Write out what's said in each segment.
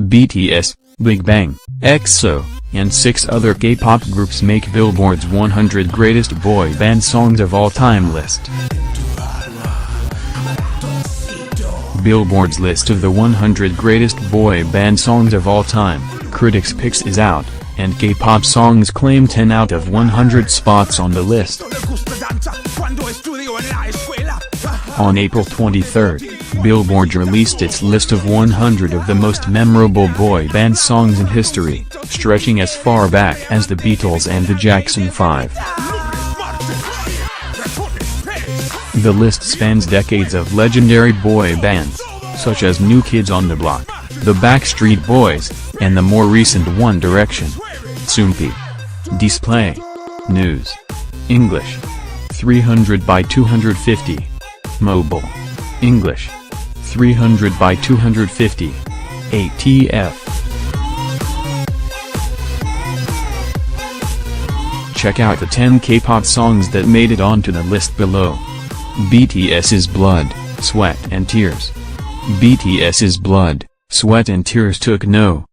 BTS, Big Bang, EXO, and 6 other K-pop groups make Billboard's 100 Greatest Boy Band Songs of All Time list. Billboard's list of the 100 Greatest Boy Band Songs of All Time, Critics' Picks is out, and K-pop songs claim 10 out of 100 spots on the list. On April 23, Billboard released its list of 100 of the most memorable boy band songs in history, stretching as far back as the Beatles and the Jackson 5. The list spans decades of legendary boy bands, such as New Kids on the Block, the Backstreet Boys, and the more recent One Direction. Soompi. Display. News. English. 300 by 250. Mobile. English. 300 by 250. ATF. Check out the 10 K-pop songs that made it onto the list below. BTS's Blood, Sweat and Tears. BTS's Blood, Sweat and Tears took no.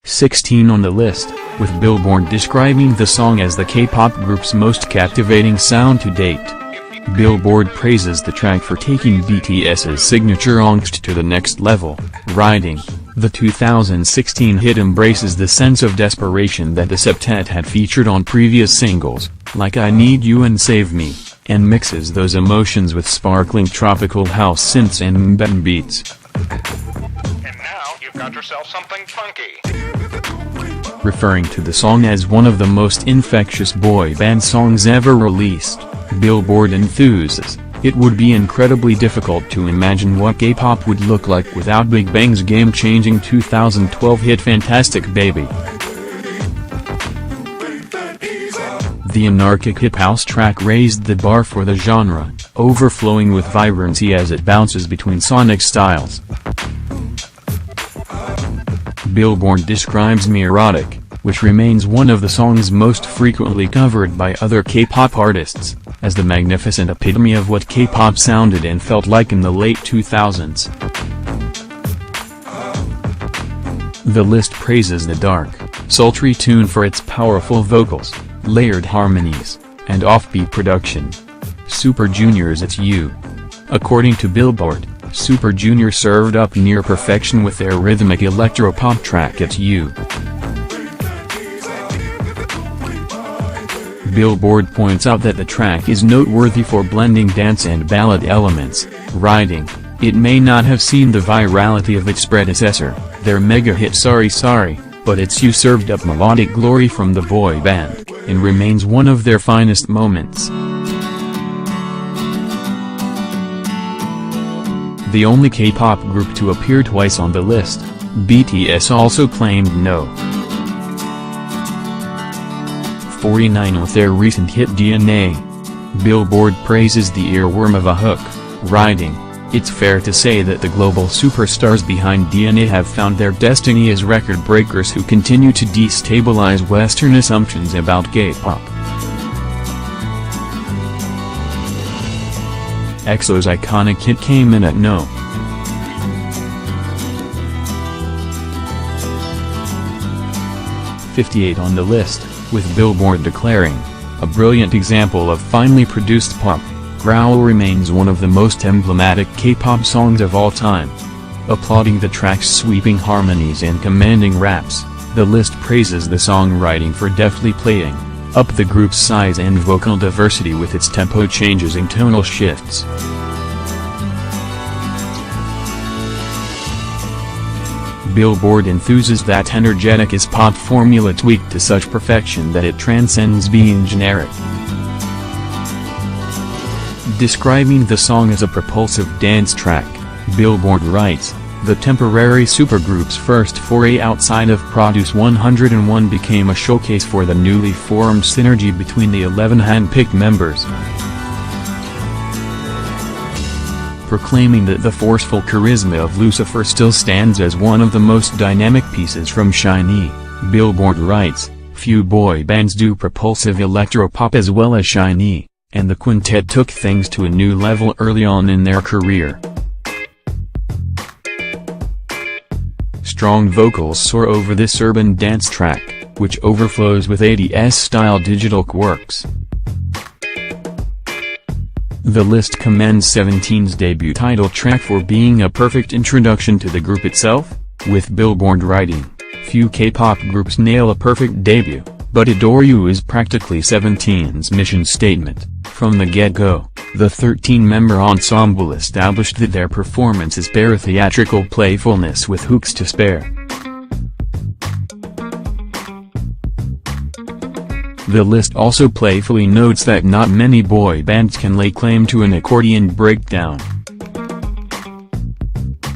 16 on the list, with Billboard describing the song as the K-pop group's most captivating sound to date. Billboard praises the track for taking BTS's signature angst to the next level, writing, "The 2016 hit embraces the sense of desperation that the septet had featured on previous singles, like I Need You and Save Me, and mixes those emotions with sparkling tropical house synths and mbem beats." And now you've got yourself something funky. Referring to the song as one of the most infectious boy band songs ever released, Billboard enthuses, "It would be incredibly difficult to imagine what K-pop would look like without Big Bang's game-changing 2012 hit Fantastic Baby." The anarchic hip-house track raised the bar for the genre, overflowing with vibrancy as it bounces between sonic styles. Billboard describes Neurotic, which remains one of the songs most frequently covered by other K-pop artists, as the magnificent epitome of what K-pop sounded and felt like in the late 2000s. The list praises the dark, sultry tune for its powerful vocals, layered harmonies, and offbeat production. Super Junior's It's You. According to Billboard, Super Junior served up near perfection with their rhythmic electro-pop track It's You. Billboard points out that the track is noteworthy for blending dance and ballad elements, writing, "It may not have seen the virality of its predecessor, their mega hit Sorry Sorry, but It's You served up melodic glory from the boy band, and remains one of their finest moments." The only K-pop group to appear twice on the list, BTS also claimed no. 49 with their recent hit DNA. Billboard praises the earworm of a hook, writing, "It's fair to say that the global superstars behind DNA have found their destiny as record breakers who continue to destabilize Western assumptions about K-pop." EXO's iconic hit came in at no. 58 on the list, with Billboard declaring, "A brilliant example of finely produced pop, Growl remains one of the most emblematic K-pop songs of all time." Applauding the track's sweeping harmonies and commanding raps, the list praises the songwriting for deftly playing up the group's size and vocal diversity with its tempo changes and tonal shifts. Billboard enthuses that energetic is pop formula tweaked to such perfection that it transcends being generic. Describing the song as a propulsive dance track, Billboard writes, "The temporary supergroup's first foray outside of Produce 101 became a showcase for the newly formed synergy between the 11 hand-picked members." Proclaiming that the forceful charisma of Lucifer still stands as one of the most dynamic pieces from SHINee, Billboard writes, "Few boy bands do propulsive electropop as well as SHINee, and the quintet took things to a new level early on in their career." strong vocals soar over this urban dance track, which overflows with 80s-style digital quirks. The list commends 17's debut title track for being a perfect introduction to the group itself, with Billboard writing, "Few K-pop groups nail a perfect debut, but Adore You is practically 17's mission statement." From the get-go, the 13-member ensemble established that their performances bear theatrical playfulness with hooks to spare. The list also playfully notes that not many boy bands can lay claim to an accordion breakdown.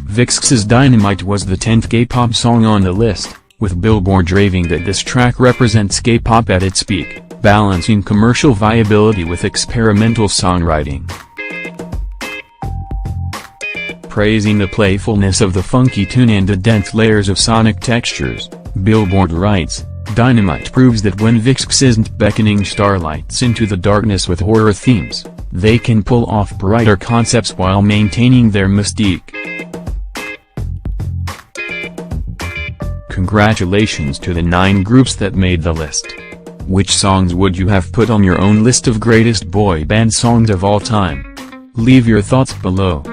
VIXX's Dynamite was the 10th K-pop song on the list, with Billboard raving that this track represents K-pop at its peak, balancing commercial viability with experimental songwriting. Praising the playfulness of the funky tune and the dense layers of sonic textures, Billboard writes, "Dynamite proves that when VIXX isn't beckoning starlights into the darkness with horror themes, they can pull off brighter concepts while maintaining their mystique." Congratulations to the 9 groups that made the list. Which songs would you have put on your own list of greatest boy band songs of all time? Leave your thoughts below.